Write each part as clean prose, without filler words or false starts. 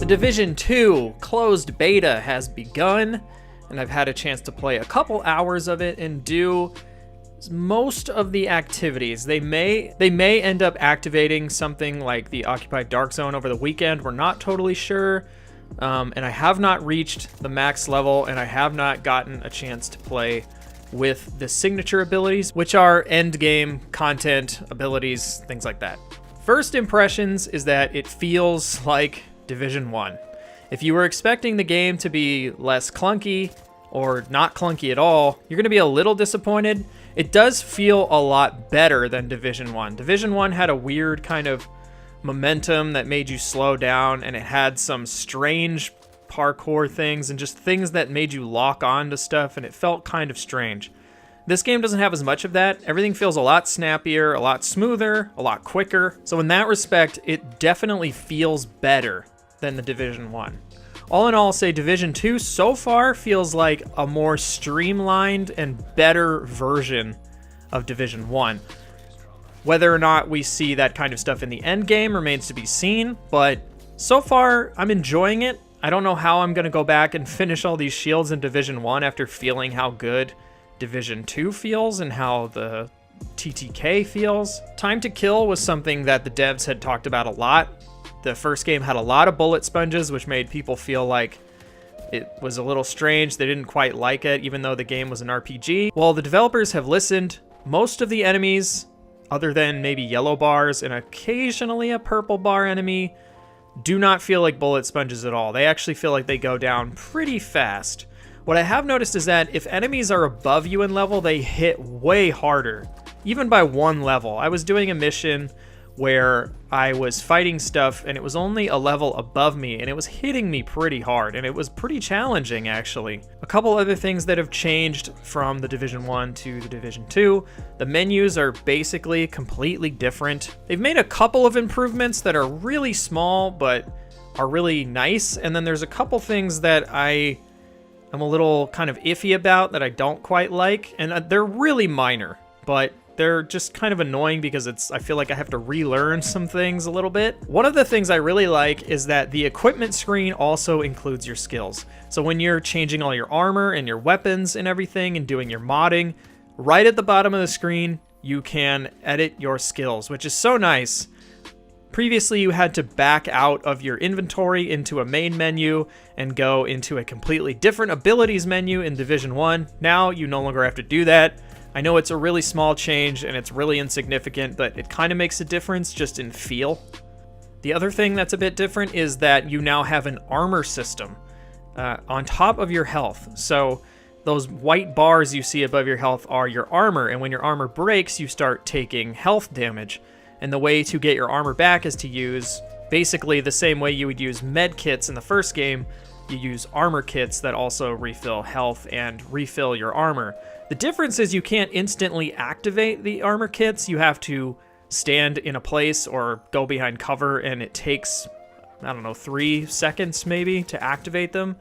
Division 2 closed beta has begun, and I've had a chance to play a couple hours of it and do most of the activities. They may end up activating something like the Occupied Dark Zone over the weekend. We're not totally sure. And I have not reached the max level, and I have not gotten a chance to play with the signature abilities, which are end game content abilities, things like that. First impressions is that it feels like Division 1. If you were expecting the game to be less clunky or not clunky at all, you're going to be a little disappointed. It does feel a lot better than Division 1. Division 1 had a weird kind of momentum that made you slow down, and it had some strange parkour things and just things that made you lock on to stuff, and it felt kind of strange. This game doesn't have as much of that. Everything feels a lot snappier, a lot smoother, a lot quicker. So in that respect, it definitely feels better than the Division 1. All in all, I'll say Division 2 so far feels like a more streamlined and better version of Division 1. Whether or not we see that kind of stuff in the end game remains to be seen, but so far I'm enjoying it. I don't know how I'm going to go back and finish all these shields in Division 1 after feeling how good Division 2 feels and how the TTK feels. Time to kill was something that the devs had talked about a lot. The first game had a lot of bullet sponges, which made people feel like it was a little strange. They didn't quite like it, even though the game was an RPG. Well, the developers have listened. Most of the enemies, other than maybe yellow bars and occasionally a purple bar enemy, do not feel like bullet sponges at all. They actually feel like they go down pretty fast. What I have noticed is that if enemies are above you in level, they hit way harder, even by one level. I was doing a mission where I was fighting stuff and it was only a level above me and it was hitting me pretty hard, and it was pretty challenging actually. A couple other things that have changed from the Division 1 to the Division 2. The menus are basically completely different. They've made a couple of improvements that are really small but are really nice, and then there's a couple things that I'm a little kind of iffy about that I don't quite like, and they're really minor, but they're just kind of annoying because I feel like I have to relearn some things a little bit. One of the things I really like is that the equipment screen also includes your skills. So when you're changing all your armor and your weapons and everything and doing your modding, right at the bottom of the screen, you can edit your skills, which is so nice. Previously, you had to back out of your inventory into a main menu and go into a completely different abilities menu in Division 1. Now, you no longer have to do that. I know it's a really small change and it's really insignificant, but it kind of makes a difference just in feel. The other thing that's a bit different is that you now have an armor system on top of your health. So those white bars you see above your health are your armor, and when your armor breaks, you start taking health damage. And the way to get your armor back is to use basically the same way you would use med kits in the first game. You use armor kits that also refill health and refill your armor. The difference is you can't instantly activate the armor kits. You have to stand in a place or go behind cover, and it takes, 3 seconds maybe to activate them.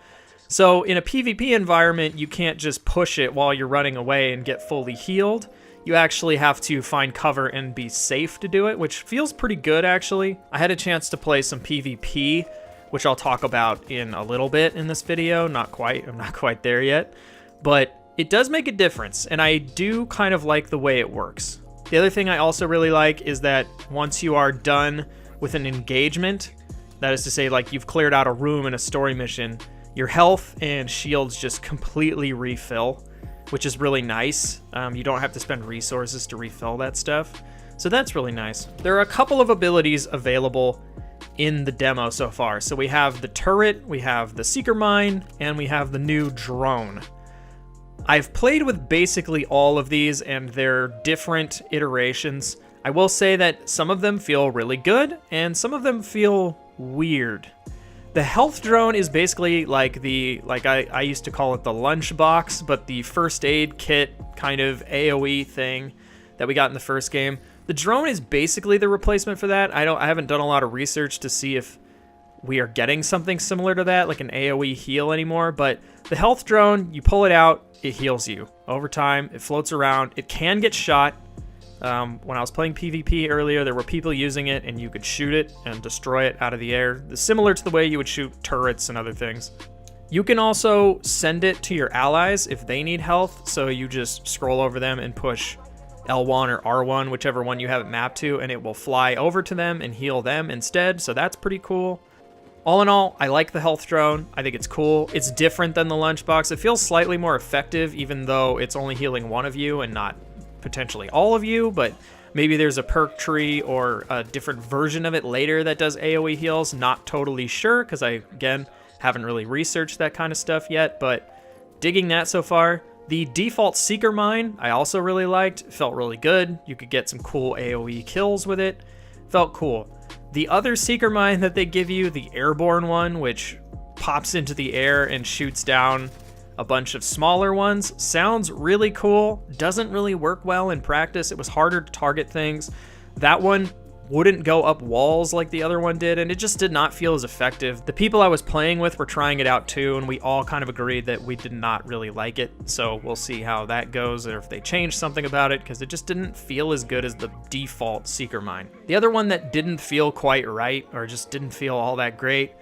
So in a PvP environment, you can't just push it while you're running away and get fully healed. You actually have to find cover and be safe to do it, which feels pretty good actually. I had a chance to play some PvP, which I'll talk about in a little bit in this video. I'm not quite there yet, but it does make a difference, and I do kind of like the way it works. The other thing I also really like is that once you are done with an engagement, that is to say, like you've cleared out a room in a story mission, your health and shields just completely refill, which is really nice. You don't have to spend resources to refill that stuff, so that's really nice. There are a couple of abilities available in the demo so far. So we have the turret, we have the seeker mine, and we have the new drone. I've played with basically all of these and their different iterations. I will say that some of them feel really good and some of them feel weird. The health drone is basically like I used to call it the lunchbox, but the first aid kit kind of AoE thing that we got in the first game. The drone is basically the replacement for that. I haven't done a lot of research to see if we are getting something similar to that, like an AoE heal anymore, but the health drone, you pull it out, it heals you. Over time, it floats around, it can get shot, When I was playing PvP earlier, there were people using it, and you could shoot it and destroy it out of the air, similar to the way you would shoot turrets and other things. You can also send it to your allies if they need health, so you just scroll over them and push L1 or R1, whichever one you have it mapped to, and it will fly over to them and heal them instead, so that's pretty cool. All in all, I like the health drone. I think it's cool. It's different than the lunchbox. It feels slightly more effective, even though it's only healing one of you and not potentially all of you, but maybe there's a perk tree or a different version of it later that does AoE heals. Not totally sure, because I, again, haven't really researched that kind of stuff yet, but digging that so far. The default Seeker Mine, I also really liked. It felt really good. You could get some cool AoE kills with it. Felt cool. The other Seeker Mine that they give you, the airborne one, which pops into the air and shoots down a bunch of smaller ones, sounds really cool. Doesn't really work well in practice. It was harder to target things. That one wouldn't go up walls like the other one did, and it just did not feel as effective. The people I was playing with were trying it out too, and we all kind of agreed that we did not really like it. So we'll see how that goes, or if they change something about it, because it just didn't feel as good as the default Seeker Mine. The other one that didn't feel quite right, or just didn't feel all that great,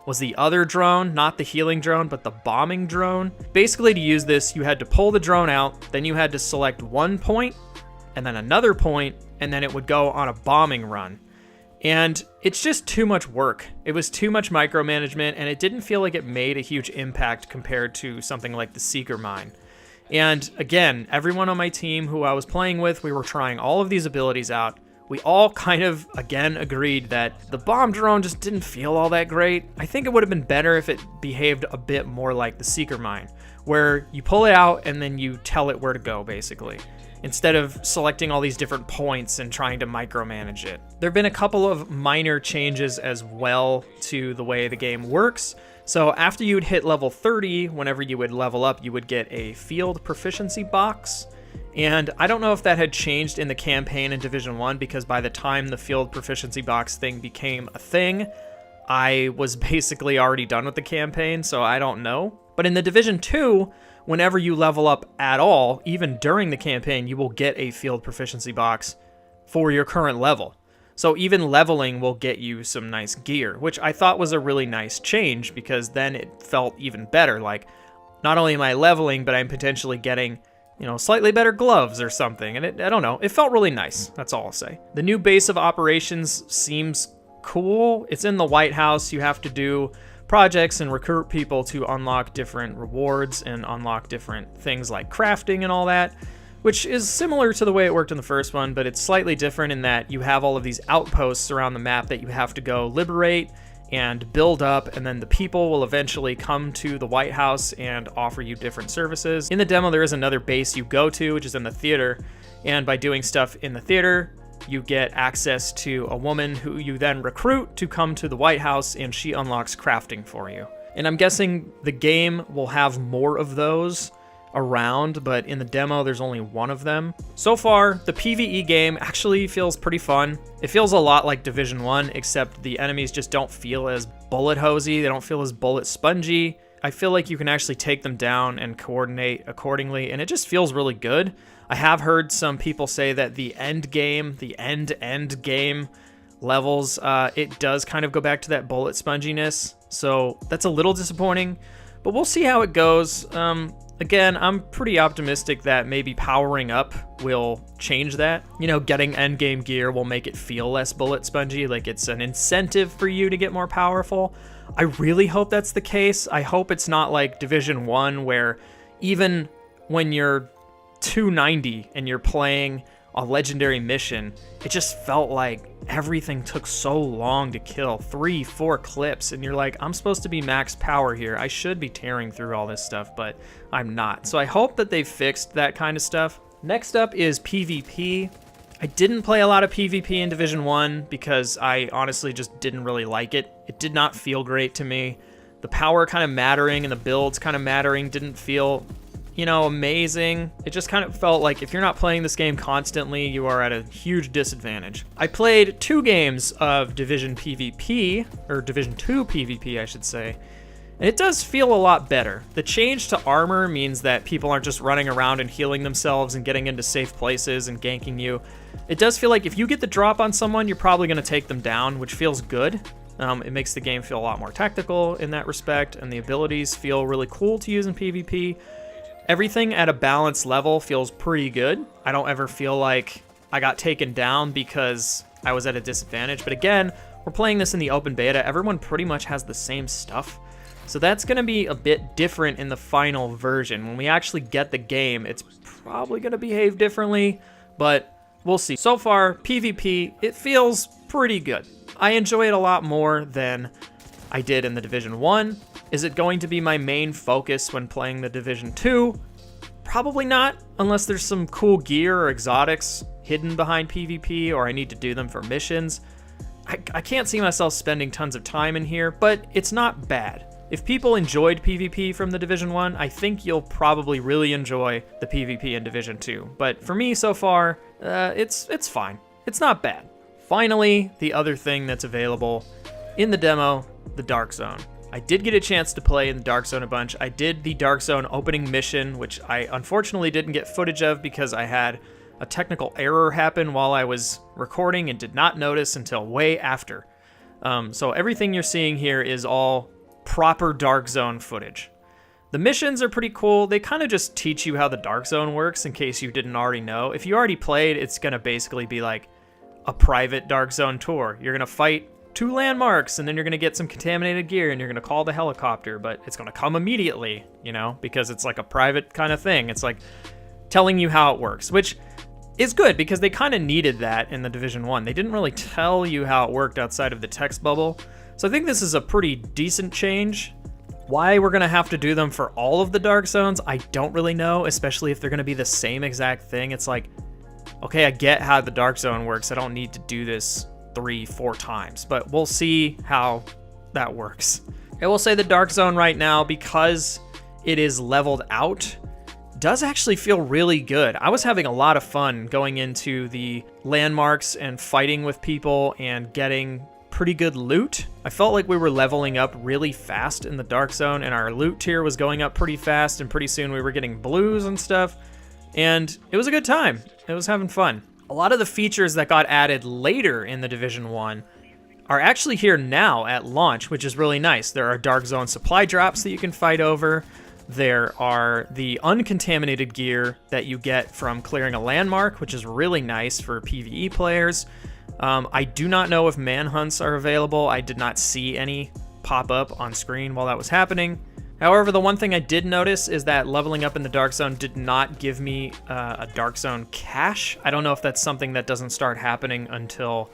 was the other drone, not the healing drone, but the bombing drone. Basically, to use this, you had to pull the drone out, then you had to select one point, and then another point, and then it would go on a bombing run. And it's just too much work. It was too much micromanagement, and it didn't feel like it made a huge impact compared to something like the Seeker Mine. And again, everyone on my team who I was playing with, we were trying all of these abilities out. We all kind of, again, agreed that the bomb drone just didn't feel all that great. I think it would have been better if it behaved a bit more like the Seeker Mine, where you pull it out and then you tell it where to go, basically, instead of selecting all these different points and trying to micromanage it. There have been a couple of minor changes as well to the way the game works. So after you would hit level 30, whenever you would level up, you would get a field proficiency box. And I don't know if that had changed in the campaign in Division 1, because by the time the field proficiency box thing became a thing, I was basically already done with the campaign, so I don't know. But in the Division 2, whenever you level up at all, even during the campaign, you will get a field proficiency box for your current level. So even leveling will get you some nice gear, which I thought was a really nice change, because then it felt even better. Like, not only am I leveling, but I'm potentially getting, slightly better gloves or something. And I don't know, it felt really nice. That's all I'll say. The new base of operations seems cool. It's in the White House. You have to do projects and recruit people to unlock different rewards and unlock different things like crafting and all that, which is similar to the way it worked in the first one, but it's slightly different in that you have all of these outposts around the map that you have to go liberate and build up, and then the people will eventually come to the White House and offer you different services. In the demo, there is another base you go to, which is in the theater, and by doing stuff in the theater, you get access to a woman who you then recruit to come to the White House, and she unlocks crafting for you. And I'm guessing the game will have more of those around, but in the demo, there's only one of them. So far, the PvE game actually feels pretty fun. It feels a lot like Division 1, except the enemies just don't feel as bullet hosey. They don't feel as bullet spongy. I feel like you can actually take them down and coordinate accordingly, and it just feels really good. I have heard some people say that the end game levels, it does kind of go back to that bullet sponginess, so that's a little disappointing, but we'll see how it goes. Again, I'm pretty optimistic that maybe powering up will change that. Getting endgame gear will make it feel less bullet spongy, like it's an incentive for you to get more powerful. I really hope that's the case. I hope it's not like Division 1, where even when you're 290 and you're playing a legendary mission, it just felt like everything took so long to kill, 3-4 clips, and you're like, I'm supposed to be max power here. I should be tearing through all this stuff, but I'm not. So I hope that they've fixed that kind of stuff. Next up is PvP. I didn't play a lot of PvP in Division 1 because I honestly just didn't really like it. It did not feel great to me. The power kind of mattering and the builds kind of mattering didn't feel amazing. It just kind of felt like if you're not playing this game constantly, you are at a huge disadvantage. I played 2 games of Division PvP, or Division 2 PvP, I should say, And it does feel a lot better. The change to armor means that people aren't just running around and healing themselves and getting into safe places and ganking you. It does feel like if you get the drop on someone, you're probably going to take them down, which feels good. It makes the game feel a lot more tactical in that respect, and the abilities feel really cool to use in PvP. Everything at a balanced level feels pretty good. I don't ever feel like I got taken down because I was at a disadvantage. But again, we're playing this in the open beta. Everyone pretty much has the same stuff. So that's going to be a bit different in the final version. When we actually get the game, it's probably going to behave differently, but we'll see. So far, PvP, it feels pretty good. I enjoy it a lot more than I did in the Division 1. Is it going to be my main focus when playing the Division 2? Probably not, unless there's some cool gear or exotics hidden behind PvP, or I need to do them for missions. I can't see myself spending tons of time in here, but it's not bad. If people enjoyed PvP from the Division 1, I think you'll probably really enjoy the PvP in Division 2. But for me so far, it's fine. It's not bad. Finally, the other thing that's available in the demo, the Dark Zone. I did get a chance to play in the Dark Zone a bunch. I did the Dark Zone opening mission, which I unfortunately didn't get footage of because I had a technical error happen while I was recording and did not notice until way after. So everything you're seeing here is all proper Dark Zone footage. The missions are pretty cool. They kind of just teach you how the Dark Zone works in case you didn't already know. If you already played, it's going to basically be like a private Dark Zone tour. You're going to fight 2 landmarks, and then you're going to get some contaminated gear, and you're going to call the helicopter, but it's going to come immediately, you know, because it's like a private kind of thing. It's like telling you how it works, which is good because they kind of needed that in the Division 1. They didn't really tell you how it worked outside of the text bubble. So I think this is a pretty decent change. Why we're going to have to do them for all of the Dark Zones, I don't really know, especially if they're going to be the same exact thing. It's like, okay, I get how the Dark Zone works. I don't need to do this 3-4 times, but we'll see how that works. I will say the Dark Zone right now, because it is leveled out, does actually feel really good. I was having a lot of fun going into the landmarks and fighting with people and getting pretty good loot. I felt like we were leveling up really fast in the Dark Zone, and our loot tier was going up pretty fast, and pretty soon we were getting blues and stuff, and it was a good time. It was having fun. A lot of the features that got added later in the Division 1 are actually here now at launch, which is really nice. There are Dark Zone supply drops that you can fight over. There are the uncontaminated gear that you get from clearing a landmark, which is really nice for PvE players. I do not know if manhunts are available. I did not see any pop up on screen while that was happening. However, the one thing I did notice is that leveling up in the Dark Zone did not give me a Dark Zone cache. I don't know if that's something that doesn't start happening until,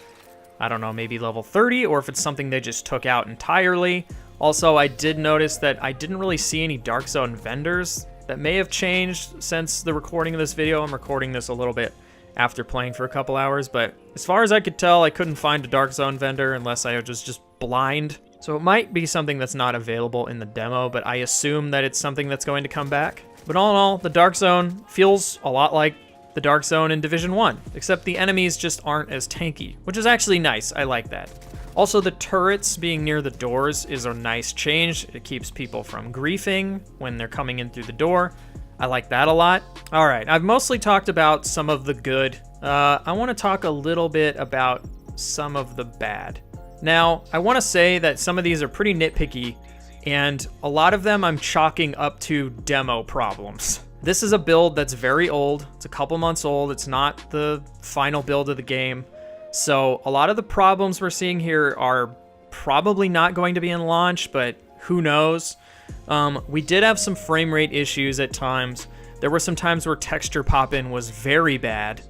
I don't know, maybe level 30, or if it's something they just took out entirely. Also, I did notice that I didn't really see any Dark Zone vendors. That may have changed since the recording of this video. I'm recording this a little bit after playing for a couple hours, but as far as I could tell, I couldn't find a Dark Zone vendor unless I was just blind. So it might be something that's not available in the demo, but I assume that it's something that's going to come back. But all in all, the Dark Zone feels a lot like the Dark Zone in Division 1, except the enemies just aren't as tanky, which is actually nice. I like that. Also, the turrets being near the doors is a nice change. It keeps people from griefing when they're coming in through the door. I like that a lot. All right, I've mostly talked about some of the good. I want to talk a little bit about some of the bad. Now, I want to say that some of these are pretty nitpicky, and a lot of them I'm chalking up to demo problems. This is a build that's very old. It's a couple months old. It's not the final build of the game. So a lot of the problems we're seeing here are probably not going to be in launch, but who knows? We did have some frame rate issues at times. There were some times where texture pop-in was very bad.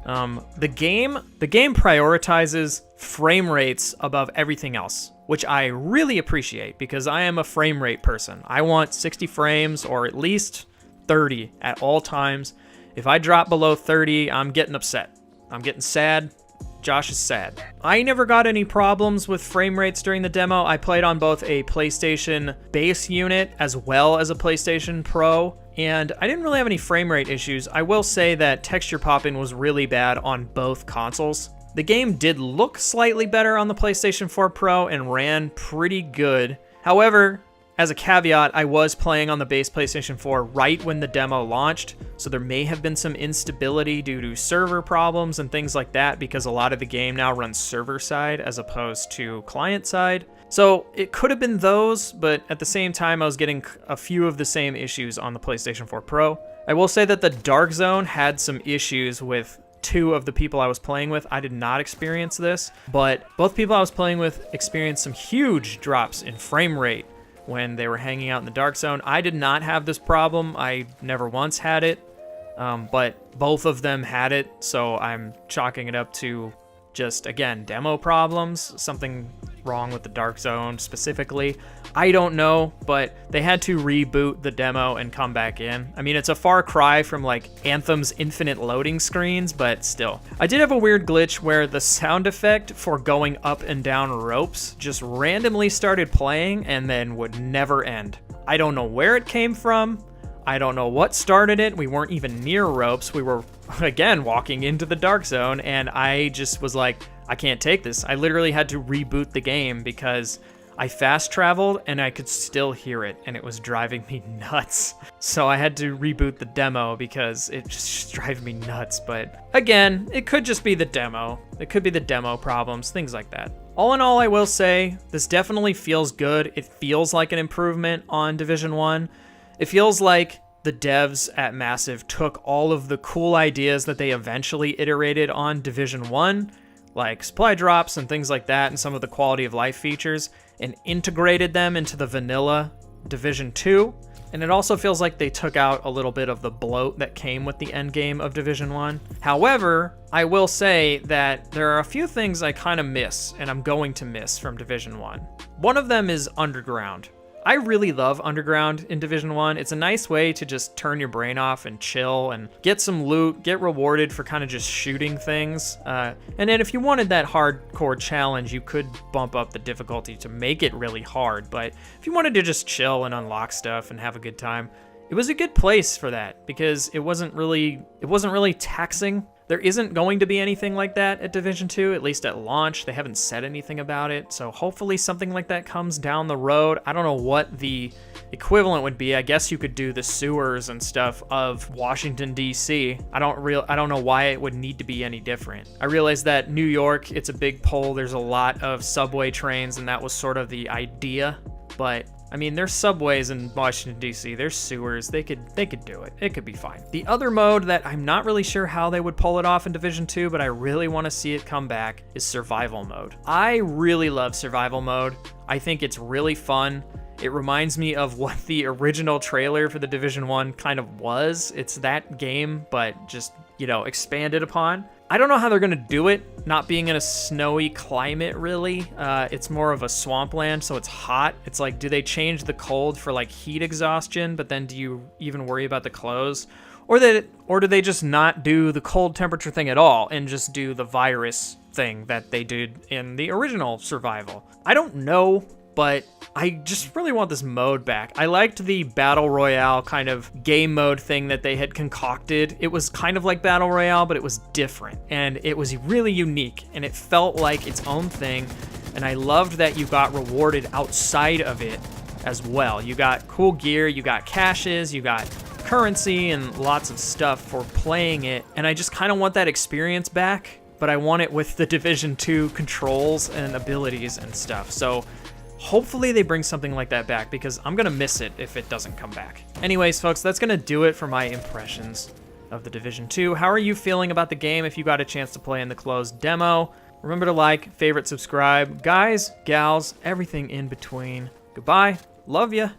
The game prioritizes frame rates above everything else, which I really appreciate because I am a frame rate person. I want 60 frames or at least 30 at all times. If I drop below 30, I'm getting upset. I'm getting sad. Josh is sad. I never got any problems with frame rates during the demo. I played on both a PlayStation base unit as well as a PlayStation Pro, and I didn't really have any frame rate issues. I will say that texture pop-in was really bad on both consoles. The game did look slightly better on the PlayStation 4 Pro and ran pretty good. However, As a caveat, I was playing on the base PlayStation 4 right when the demo launched, so there may have been some instability due to server problems and things like that, because a lot of the game now runs server side as opposed to client side. So it could have been those, but at the same time, I was getting a few of the same issues on the PlayStation 4 Pro. I will say that the Dark Zone had some issues with 2 of the people I was playing with. I did not experience this, but both people I was playing with experienced some huge drops in frame rate when they were hanging out in the Dark Zone. I did not have this problem. I never once had it, but both of them had it, so I'm chalking it up to just, again, demo problems, something wrong with the Dark Zone specifically. I don't know, but they had to reboot the demo and come back in. I mean, it's a far cry from like Anthem's infinite loading screens, but still. I did have a weird glitch where the sound effect for going up and down ropes just randomly started playing and then would never end. I don't know where it came from. I don't know what started it. We weren't even near ropes. We were, again, walking into the Dark Zone, and I just was like, I can't take this. I literally had to reboot the game because I fast traveled and I could still hear it, and it was driving me nuts. So I had to reboot the demo because it just drove me nuts. But again, it could just be the demo. It could be the demo problems, things like that. All in all, I will say this definitely feels good. It feels like an improvement on Division 1. It feels like the devs at Massive took all of the cool ideas that they eventually iterated on Division 1, like supply drops and things like that, and some of the quality of life features, and integrated them into the vanilla Division 2. And it also feels like they took out a little bit of the bloat that came with the endgame of Division 1. However, I will say that there are a few things I kind of miss, and I'm going to miss from Division 1. One of them is Underground. I really love Underground in Division 1. It's a nice way to just turn your brain off and chill and get some loot, get rewarded for kind of just shooting things. And then if you wanted that hardcore challenge, you could bump up the difficulty to make it really hard. But if you wanted to just chill and unlock stuff and have a good time, it was a good place for that because it wasn't really taxing. There isn't going to be anything like that at Division 2, at least at launch. They haven't said anything about it, so hopefully something like that comes down the road. I don't know what the equivalent would be. I guess you could do the sewers and stuff of Washington, D.C. I don't know why it would need to be any different. I realize that New York, it's a big pull. There's a lot of subway trains, and that was sort of the idea, but I mean, there's subways in Washington, D.C., there's sewers, they could do it. It could be fine. The other mode that I'm not really sure how they would pull it off in Division 2, but I really want to see it come back, is Survival Mode. I really love Survival Mode. I think it's really fun. It reminds me of what the original trailer for the Division 1 kind of was. It's that game, but just, expanded upon. I don't know how they're going to do it, not being in a snowy climate, really. It's more of a swampland, so it's hot. It's like, do they change the cold for, like, heat exhaustion, but then do you even worry about the clothes? Or do they just not do the cold temperature thing at all and just do the virus thing that they did in the original Survival? I don't know, but I just really want this mode back. I liked the Battle Royale kind of game mode thing that they had concocted. It was kind of like Battle Royale, but it was different, and it was really unique, and it felt like its own thing, and I loved that you got rewarded outside of it as well. You got cool gear, you got caches, you got currency, and lots of stuff for playing it, and I just kind of want that experience back, but I want it with the Division 2 controls and abilities and stuff. So hopefully they bring something like that back, because I'm going to miss it if it doesn't come back. Anyways, folks, that's going to do it for my impressions of the Division 2. How are you feeling about the game if you got a chance to play in the closed demo? Remember to like, favorite, subscribe. Guys, gals, everything in between. Goodbye. Love ya.